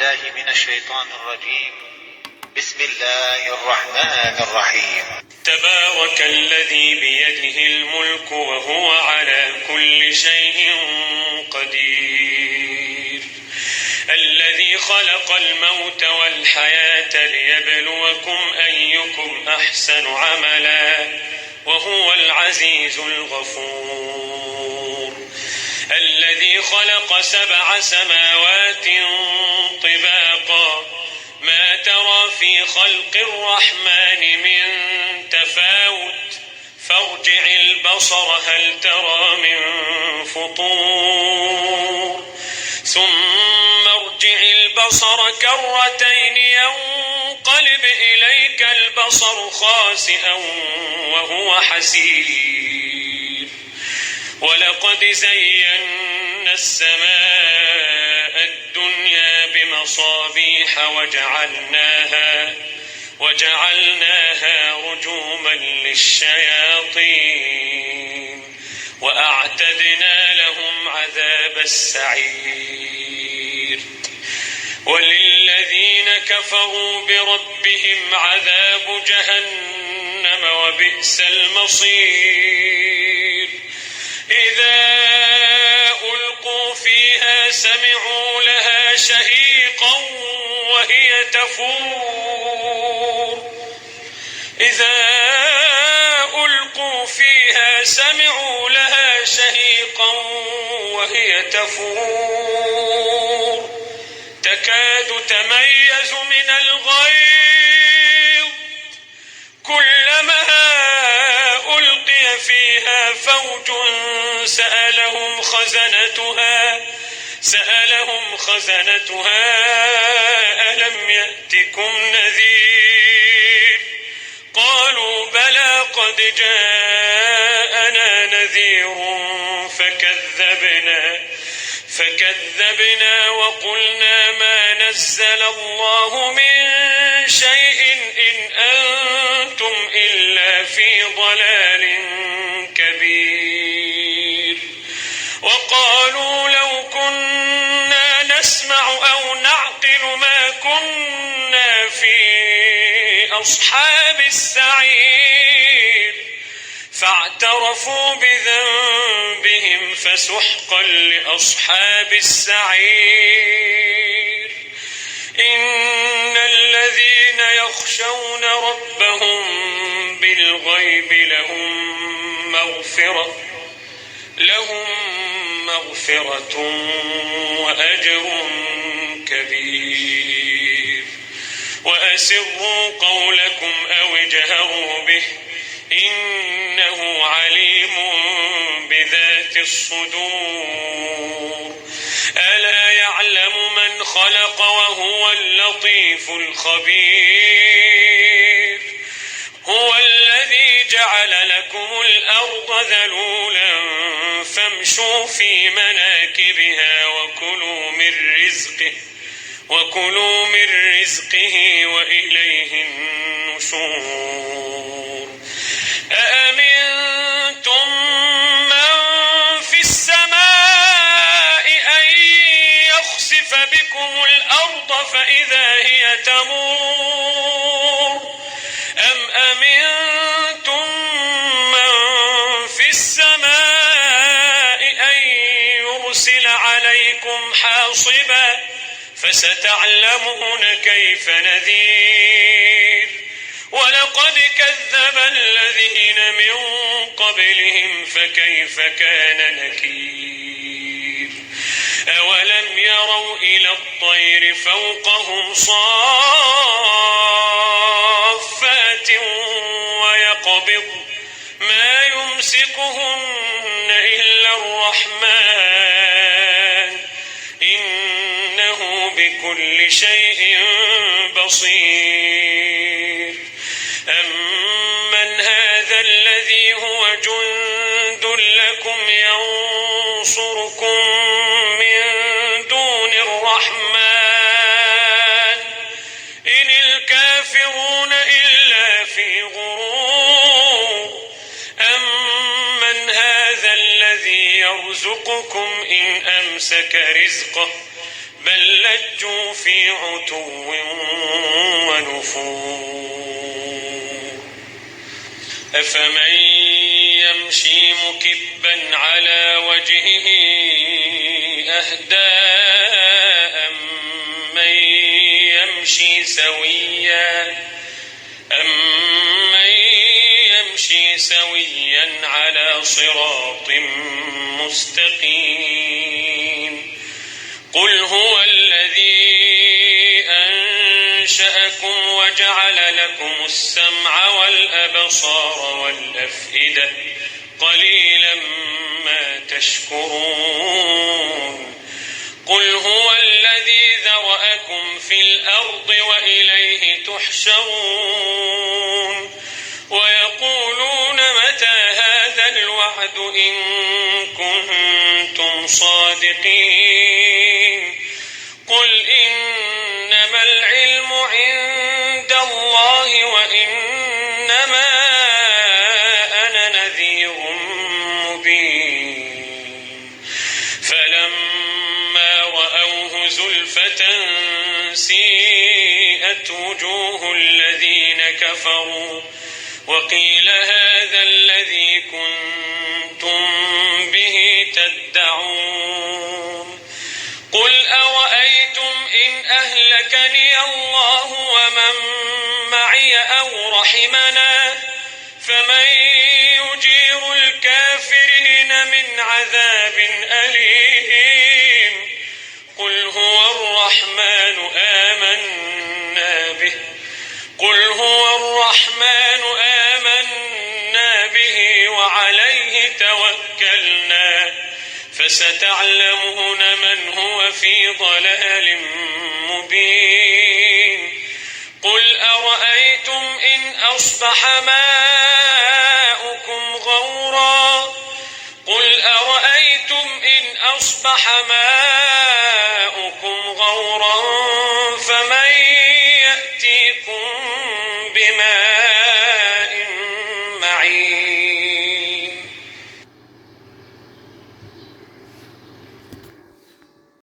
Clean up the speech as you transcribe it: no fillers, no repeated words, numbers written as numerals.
بالله من الشيطان الرجيم. بسم الله الرحمن الرحيم. تبارك الذي بيده الملك وهو على كل شيء قدير، الذي خلق الموت والحياة ليبلوكم أيكم أحسن عملا وهو العزيز الغفور، الذي خلق 7 سماوات طباقا ما ترى في خلق الرحمن من تفاوت فارجع البصر هل ترى من فطور ثم ارجع البصر كرتين ينقلب إليك البصر خاسئا وهو حسير، ولقد زينا السماء الدنيا بمصابيح وجعلناها رجوما للشياطين وأعتدنا لهم عذاب السعير، وللذين كفروا بربهم عذاب جهنم وبئس المصير، إذا ألقوا فيها سمعوا لها شهيقا وهي تفور، إذا ألقوا فيها سمعوا لها شهيقا وهي تفور، تكاد تميز من الغيظ، كلما ألقي فيها فوج سألهم خزنتها ألم يأتكم نذير، قالوا بلى قد جاءنا نذير فكذبنا وقلنا ما نزل الله من شيء إن أنتم إلا في ضلال كبير، وقالوا لو كنا نسمع أو نعقل ما كنا في أصحاب السعير، فاعترفوا بذنبهم فسحقا لأصحاب السعير، إن الذين يخشون ربهم بالغيب لهم مغفرة وأجر كبير، وأسروا قولكم أو اجهروا به إنه عليم بذات الصدور، ألا يعلم من خلق وهو اللطيف الخبير، هو الذي جعل لكم الأرض ذلولا فامشوا في مناكبها وكلوا من رزقه وإليه النشور، أأمنتم من في السماء أن يخسف بكم الأرض فإذا هي تمور، أم أمنتم من في السماء أن يرسل عليكم حاصبا فستعلمون كيف نذير، ولقد كذب الذين من قبلهم فكيف كان نكير، أولم يروا إلى الطير فوقهم صافات ويقبض ما يمسكهن إلا الرحمن إنه بكل شيء بصير، أمن هذا الذي هو جند لكم ينصركم من دون الرحمن إن الكافرون إلا في غرور، أمن هذا الذي يرزقكم إن أمسك رزقه بل لجوا في عتو ونفور أفمن يمشي مكبا على وجهه أهدى أمن يمشي سويا على صراط مستقيم قل هو الذي أنشأكم وجعل لكم السمع والأبصار والأفئدة قليلا ما تشكرون قل هو الذي ذرأكم في الأرض وإليه تحشرون ويقولون متى هذا الوعد إن كنتم صادقين قل إنما العلم عند الله وإنما أنا نذير مبين فلما رأوه زلفة سيئت وجوه الذين كفروا وقيل هذا الذي كنتم به تدعون قل أرأيتم إن أهلكني الله ومن معي أو رحمنا فمن يجير الكافرين من عذاب أليم قل هو الرحمن آمنا به وعليه توكلنا فستعلمون من هو في ضلال مبين قل أرأيتم إن أصبح ماؤكم غورا فمن يأتيكم بماء معين